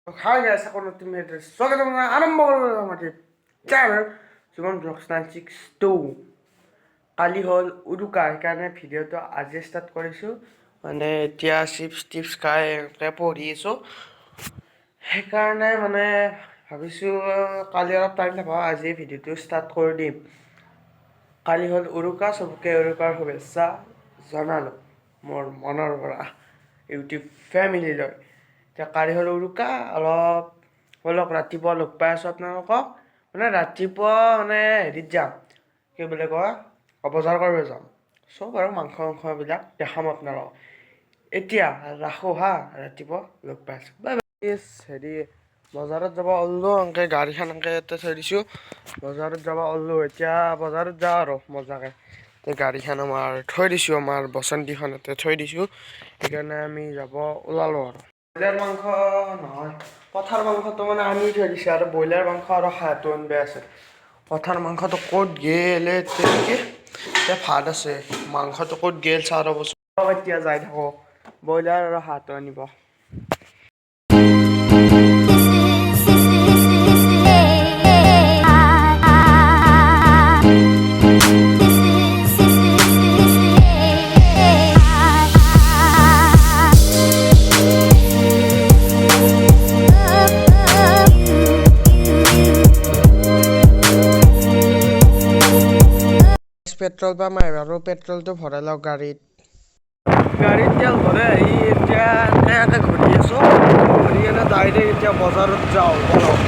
Hi guys, ako nung teammate. So, kita mga anong mga channel. Suman Vlogs 962. কালি হ'ল উৰুকা সেইকাৰণে ভিডিঅ'টো আজি start কৰিছোঁ মানে এতিয়া চিপছ খাই এনেকৈ পঢ়ি আছোঁ সেইকাৰণে মানে ভাবিছোঁ কালি অলপ টাইম নাপাওঁ আজি ভিডিঅ'টো ষ্টাৰ্ট কৰি দিম কালি হ'ল উৰুকা চবকে উৰুকাৰ শুভেচ্ছা জনালোঁ মোৰ মনৰ পৰা ইউটিউব ফেমিলিলৈ এতিয়া কালি হ'ল উৰুকা অলপ অলপ ৰাতিপুৱা লগ পাই আছোঁ আপোনালোকক মানে ৰাতিপুৱা মানে হেৰিত যাম কি বুলি কয় বজাৰ কৰিব যাম চব আৰু মাংসবিলাক দেখাম আপোনালোকক এতিয়া ৰাখোঁ হা ৰাতিপুৱা লগ পাই আছোঁ বাই বাই হেৰি বজাৰত যাব ওলালোঁ এনেকৈ গাড়ীখন এনেকৈ ইয়াতে থৈ দিছোঁ বজাৰত যাব ওলালোঁ এতিয়া বজাৰত যাওঁ আৰু মজাকৈ এতিয়া গাড়ীখন আমাৰ থৈ দিছোঁ আমাৰ বসন্তীখন ইয়াতে থৈ দিছোঁ সেইকাৰণে আমি যাব ওলালোঁ আৰু ব্ৰইলাৰ মাংস নহয় পঠাৰ মাংসটো মানে আনি থৈ দিছে আৰু ব্ৰইলাৰ মাংস আৰু হাঁহটো আনিব আছে পঠাৰ মাংসটো ক'ত গেলে তেনেকৈ এতিয়া ভাত আছে মাংসটো ক'ত গেল চাওঁ ৰ'ব এতিয়া যাই থাকোঁ ব্ৰইলাৰ আৰু হাঁহটো আনিব পেট্ৰল পাম্প আহিব আৰু পেট্ৰলটো ভৰাই লওক গাড়ীত তেল ভৰাই আহি এতিয়া এনেকৈ ঘূৰি আছোঁ ঘূৰি কেনে ডাইৰেক্ট এতিয়া বজাৰত যাওঁ বলক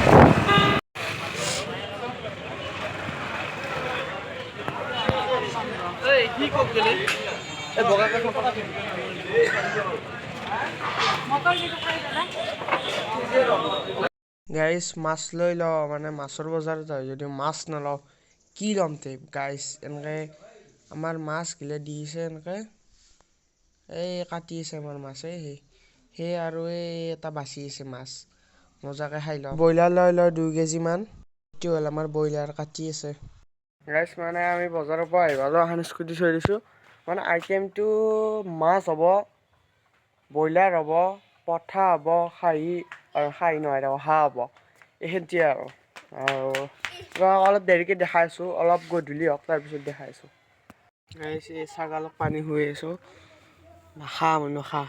গাইজ মাছ লৈ লওঁ মানে মাছৰ বজাৰত যাওঁ যদি মাছ নলওঁ কি ল'ম তে গাইজ এনেকৈ আমাৰ মাছ গিলে দিছে এনেকৈ এই কাটি আছে আমাৰ মাছ সেই আৰু এই এটা বাচি আছে মাছ মজাকৈ খাই লওঁ ব্ৰইলাৰ লৈ 2 কেজিমান এইটো হ'ল আমাৰ ব্ৰইলাৰ কাটি আছে গাইজ মানে আমি বজাৰৰ পৰা আহিব আৰু এখন স্কুটি থৈ দিছোঁ মানে আইটেমটো মাছ হ'ব ব্ৰইলাৰ হ'ব পঠা হ'ব খাহী নহয় হাঁহ হ'ব এইখিনিয়ে আৰু অলপ দেৰিকৈ দেখাই আছোঁ অলপ গধূলি হওক তাৰপিছত দেখাই আছোঁ গাইজ এই ছাগালক পানী শুই আছোঁ নাখা নাখা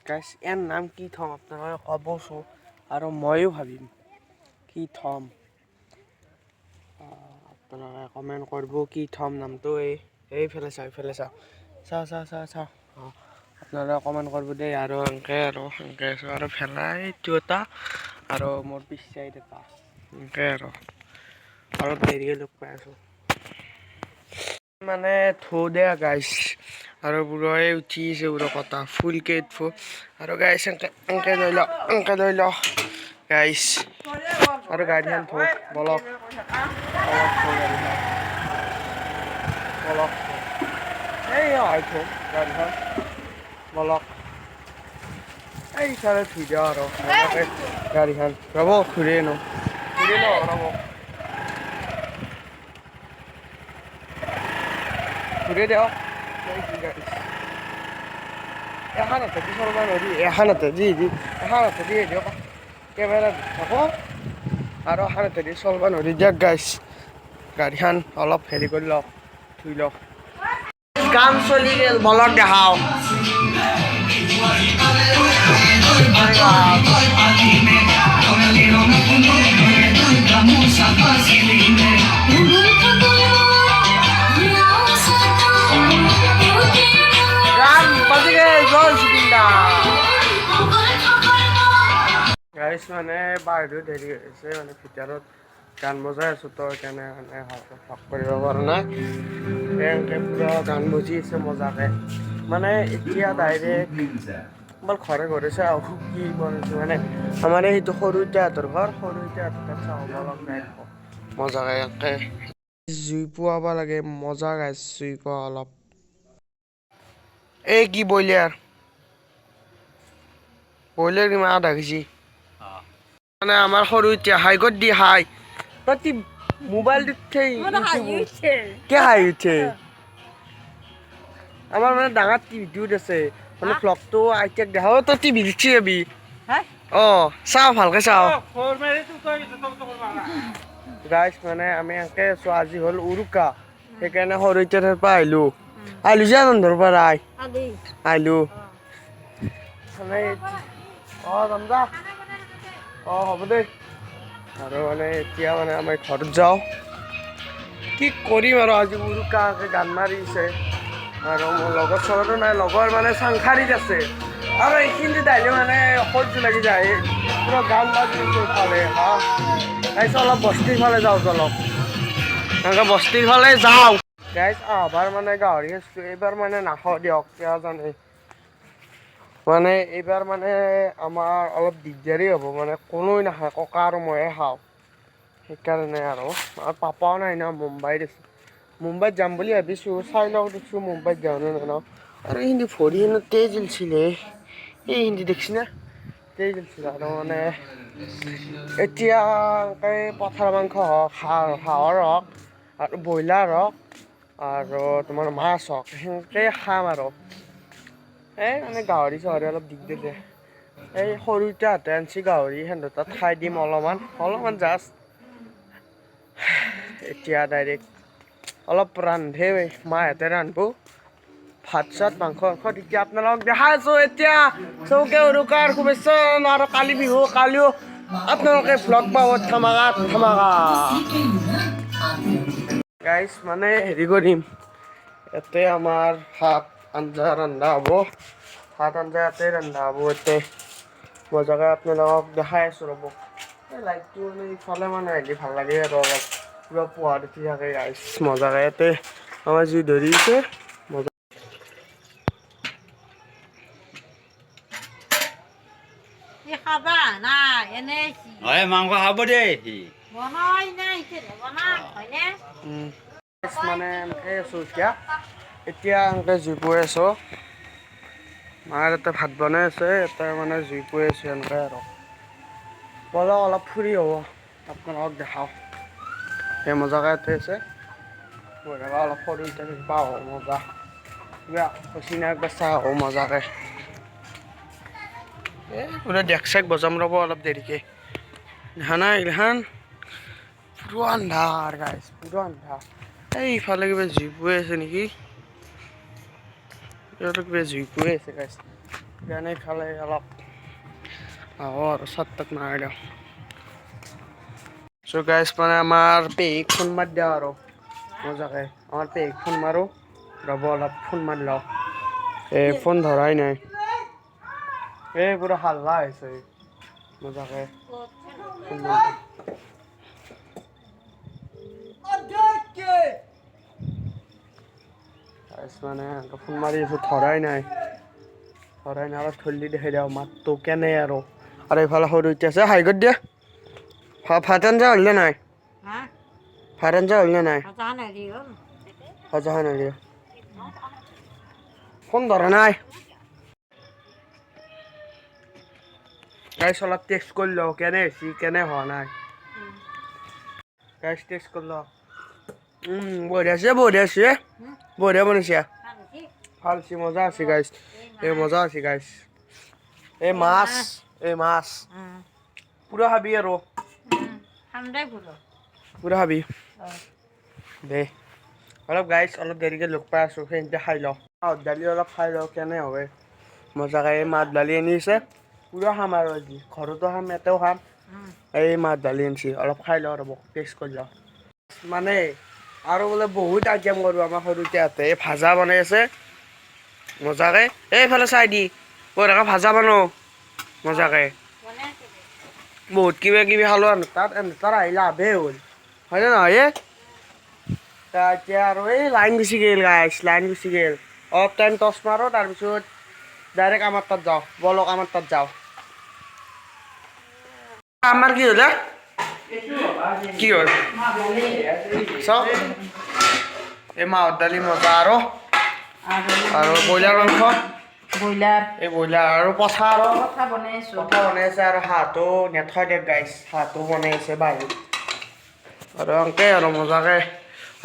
গাইজ ইয়াৰ নাম কি থ'ম আপোনালোকে ক'বচোন আৰু ময়ো ভাবিম কি থ'ম আপোনালোকে কমেণ্ট কৰিব কি থ'ম নামটো এইফালে চাওঁ আপোনালোকে কমেণ্ট কৰিব দেই আৰু এনেকৈ আছোঁ আৰু ভেলাইটো এটা আৰু মোৰ পিছ চাইড এটা এনেকৈ আৰু অলপ দেৰিকৈ লগ পাই আছোঁ মানে থৌ দে গাইছ আৰু বুঢ়াই উঠিছে বুঢ়া কটা ফুলকৈ উঠিব আৰু গাইছ এনেকৈ লৈ লওঁ গাইছ আৰু গাড়ীখন থৌ বলক এই থৌ গাড়ীখন বলক এই চালে থৈ দিওঁ আৰু গাড়ীখন ৰ'ব ঘূৰি লওঁ ৰ'ব ঘূৰি দিয়ক এখন হাতে দি চলবা নোৱাৰি এখন হাতে দি দিয়ক কেমেৰা থাকো আৰু এখন হাতে দি চলবা নোৱাৰি দিয়ক গাইছ গাড়ীখন অলপ হেৰি কৰি লওক ধুই লওক কাম চলি গেল বলক দেখাও গাইছ মানে বাহিৰত হেৰি হৈছে মানে ভিতৰত গান বজাই আছোঁ তো সেইকাৰণে মানে ভালকৈ ভ্লগ কৰিব পৰা নাই এনেকৈ পূৰা গান বজি আছে মজাকৈ মানে এতিয়া ডাইৰেক্ট আমাৰ ঘৰে চাওঁ কি বনাইছোঁ মানে আমাৰ এইটো সৰু ইটাহঁতৰ ঘৰ সৰু ইটাহঁতৰ তাত চাওঁ অলপ নাই মজাকৈ এনেকৈ জুই পুৱাব লাগে মজা গাইছ জুই পুৱা অলপ এই কি ব্ৰইলাৰ কিমান আধা কেজি মানে আমাৰ সৰু এতিয়া হাই ক'ত দি হাই তই মোবাইলটোত কে হাই উঠে আমাৰ মানে ডাঙৰ টিভিটোত আছে মানে ভ্লগটো আইতাক দেখাও তই টিভি দেখি যাবি চাওঁ ভালকৈ চাওঁ গাইছ মানে আমি এনেকৈ আছোঁ আজি হ'ল উৰুকা সেইকাৰণে সৰু এতিয়াৰ পৰা আহিলোঁ যে ৰন্ধৰ পৰা আহিলোঁ মানে যাম যা হ'ব দেই আৰু মানে এতিয়া মানে আমি ঘৰত যাওঁ কি কৰিম আৰু আজি উৰুকাকৈ গান মাৰিছে আৰু মোৰ লগৰ চগৰো নাই লগৰ মানে চাংখাৰীত আছে আৰু এইখিনি আহিলে মানে সহ্য লাগি যায় পুৰা গান বাজি ইফালে গাইছ অলপ বস্তিৰ ফালে যাওঁ অলপ এনেকৈ বস্তিৰ ফালে যাওঁ গাইছ আহবাৰ মানে গাহৰি আছোঁ এইবাৰ মানে নাখাওঁ দিয়ক কিয় জানে মানে এইবাৰ মানে আমাৰ অলপ দিগদাৰী হ'ব মানে কোনোৱে নাখায় ককা আৰু ময়ে খাওঁ সেইকাৰণে আৰু পাপাও নাই ন মুম্বাইত আছে মুম্বাইত যাম বুলি ভাবিছোঁ চাই লওঁ দেখিছোঁ মুম্বাইত যাওঁ নে নাযাওঁ আৰু এই ভৰি হেনো তেজ ওলছিলে এই হিন্দী দেখছি না তেজ ওলছিলে আৰু মানে এতিয়া পঠাৰ মাংস হওক হাঁহৰ হওক আৰু ব্ৰইলাৰ হওক আৰু তোমাৰ মাছ হওক সেনেকৈ খাম আৰু এই মানে গাহৰি চাহৰি অলপ দিগদাৰ দিয়ে এই সৰুটাহঁতে আনিছি গাহৰি সিহঁতৰ তাত খাই দিম অলপমান জাষ্ট এতিয়া ডাইৰেক্ট অলপ ৰান্ধে মাহঁতে ৰান্ধিব ভাত চাত মাংস তেতিয়া আপোনালোকক দেখাই আছোঁ এতিয়া চৌকে উৰুকাৰ শুভেচ্ছা আৰু কালি বিহু কালিও আপোনালোকে ভ্লগ পাব ধামাকা গাইছ মানে হেৰি কৰিম ইয়াতে আমাৰ ভাত আঞ্জা ৰন্ধা হ'ব ভাত আঞ্জা ইয়াতে ৰন্ধা হ'ব ইয়াতে মজাকৈ আপোনালোকক দেখাই আছোঁ ৰ'ব এই লাইটটো মানে ইফালে মানে আহিলে ভাল লাগে আৰু অলপ পুৰা পোহৰ উঠি থাকে গাইছ মজাকৈ ইয়াতে আমাৰ জুই ধৰিছে মজা খাবা নাই এনে মাংস খাব দেই বনাই নাই হয়নে মানে এনেকৈ আছোঁ এতিয়া এনেকৈ জুই পুৱাই আছোঁ মাৰ ইয়াতে ভাত বনাই আছে ইয়াতে মানে জুই পুৱাই আছোঁ এনেকৈ আৰু বলক অলপ ফুৰি হ'ব আপোনালোকক দেখাওঁ সেই মজাকৈ ইয়াতে আছে বঢ়িয়াকৈ অলপ সৰু এতিয়া পাওঁ মজা কিবা পচিনা একবাৰ চাহ হ'ব মজাকৈ এই পুৰা ডেক চেক বজাম ৰ'ব অলপ দেৰিকৈ দেখা নাই এইগিলাখান পুৰা আন্ধাৰ গাইছ পুৰা আন্ধাৰ এই ইফালে কিবা জুই পুৱাই আছে নেকি কিবা জুই পুৱাই আছে গাইছ সেইকাৰণে ইফালে অলপ আহোঁ আৰু চাত তাত মাৰি দিওঁ চ' গাইছ মানে আমাৰ পেহীক ফোন মাৰি দিওঁ আৰু মজাকৈ আমাৰ পেহীক ফোন মাৰোঁ ৰ'ব অলপ ফোন মাৰি লওঁ এই ফোন ধৰাই নাই এই পুৰা হাল্লা হৈছে মজাকৈ ফোন মাৰি মানে ফোন মাৰি আছোঁ ধৰাই নাই অলপ থলি দেখাই দিওঁ মাতটো কেনে আৰু এইফালে সৰু এতিয়া আছে হাই কৰি দিয়া ভাত আঞ্জা হ'লনে নাই ভাত আঞ্জা হ'লনে নাই সজাহান হেৰি ফোন ধৰা নাই গাইছ অলপ টেষ্ট কৰি লওঁ কেনে হৈছে কেনে হোৱা নাই গাইছ টেষ্ট কৰি লওঁ বঢ়িয়া আছে বঢ়িয়া বনাইছে ভাল হৈছে মজা আছে গাইছ মজা আছে গাইছ এই মাছ পুৰা খাবি আৰু পুৰা খাবি দে অলপ গাইছ অলপ দেৰিকৈ লগ পাই আছোঁ সেইখিনিতে খাই লওঁ মাহৰ দালি অলপ খাই লওঁ কেনে হয় মজাকৈ এই মাছ দালি আনিছে পুৰা খাম আৰু আজি ঘৰতো খাম ইয়াতেও খাম এই মাছ দালি আনিছে অলপ খাই লওঁ ৰ'ব টেষ্ট কৰি লওঁ মানে আৰু বোলে বহুত আইটেম কৰোঁ আমাৰ সৰুতেহঁতে এই ভাজা বনাই আছে মজাকৈ এইফালে চাই দি বঢ়িয়াকৈ ভাজা বনাওঁ মজাকৈ বহুত কিবা কিবি খালোঁ তাত আহি লাভেই হ'ল হয়নে নহয় এতিয়া আৰু এই লাইন গুচি গ'ল গাইছ লাইন গুচি গ'ল অলপ টাইম টচ মাৰোঁ তাৰপিছত ডাইৰেক্ট আমাৰ তাত যাওঁ বলক আমাৰ তাত যাওঁ আমাৰ কি হ'ল কি হ'ল চাওক এই মাহৰ দালি মজা আৰু ব্ৰইলাৰ মাংস এই ব্ৰইলাৰ আৰু পঠা বনাই আছে আৰু হাঁহটো নেথয় দিয়ক গাইছ হাঁহটো বনাই আছে বাহিৰত আৰু এনেকৈ আৰু মজাকৈ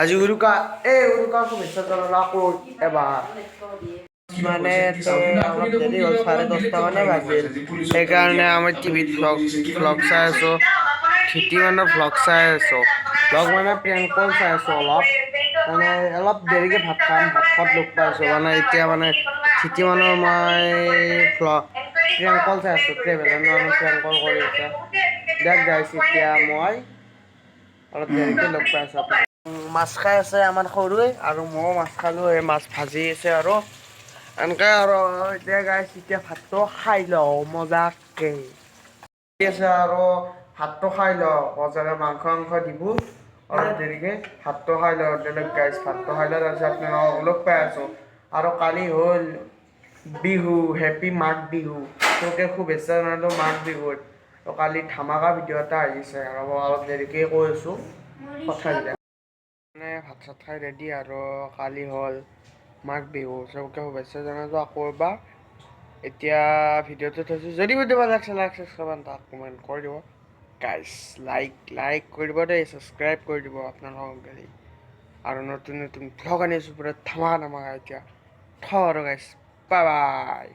আজি উৰুকা শুভেচ্ছা জনালোঁ আকৌ এবাৰ মানে অলপ দেৰি হ'ল 10:30 মানে বাজিল সেইকাৰণে আমি টিভিত ভ্লগ চাই আছোঁ থিতি মানৰ ভ্লগ চাই আছোঁ ভ্লগ মানে প্ৰেংক কল চাই আছোঁ মানে অলপ দেৰিকে ভাত খাম ভাত খোৱাত লগ পাইছোঁ মানে এতিয়া মানে থিতি মানৰ মই ভ্লগ প্ৰেংক কল চাই আছোঁ ট্ৰেভেলাৰ প্ৰেংক কল কৰি আছে দেখ গাইছ এতিয়া মই অলপ দেৰিকে লগ পাই আছোঁ মাছ খাই আছে আমাৰ সৰুৱে আৰু ময়ো মাছ খালোঁ এই মাছ ভাজি আছে আৰু এনেকৈ আৰু এতিয়া গাইছ এতিয়া ভাতটো খাই লওঁ মজাকে আছে আৰু ভাতটো খাই লওঁ মজাকে মাংস দিব অলপ দেৰিকে ভাতটো খাই লওঁ বেলেগ গাইছ ভাতটো খাই লওঁ তাৰপিছত আপোনালোকক লগ পাই আছোঁ আৰু কালি হ'ল বিহু হেপী মাঘ বিহু তোকে শুভেচ্ছা জনালোঁ মাঘ বিহুত তো কালি ধামাকা ভিডিঅ' এটা আহিছে আৰু মই অলপ দেৰিকে কৈ আছোঁ কথাবিলাক মানে ভাত চাত খাই ৰেডি আৰু কালি হ'ল মাঘ বিহু চবকে শুভেচ্ছা জনালোঁ আকৌ এবাৰ এতিয়া ভিডিঅ'টো থৈছোঁ যদি ভিডিঅ' ভাল লাগিছে লাইক ছাবস্ক্ৰাইব তাক কমেণ্ট কৰি দিব গাইছ লাইক কৰি দিব দেই ছাবস্ক্ৰাইব কৰি দিব আপোনালোকক গালি আৰু নতুন ভ্লগ আনি আছোঁ পুৰা ধামাকা এতিয়া থ আৰু গাইছ বাই বাই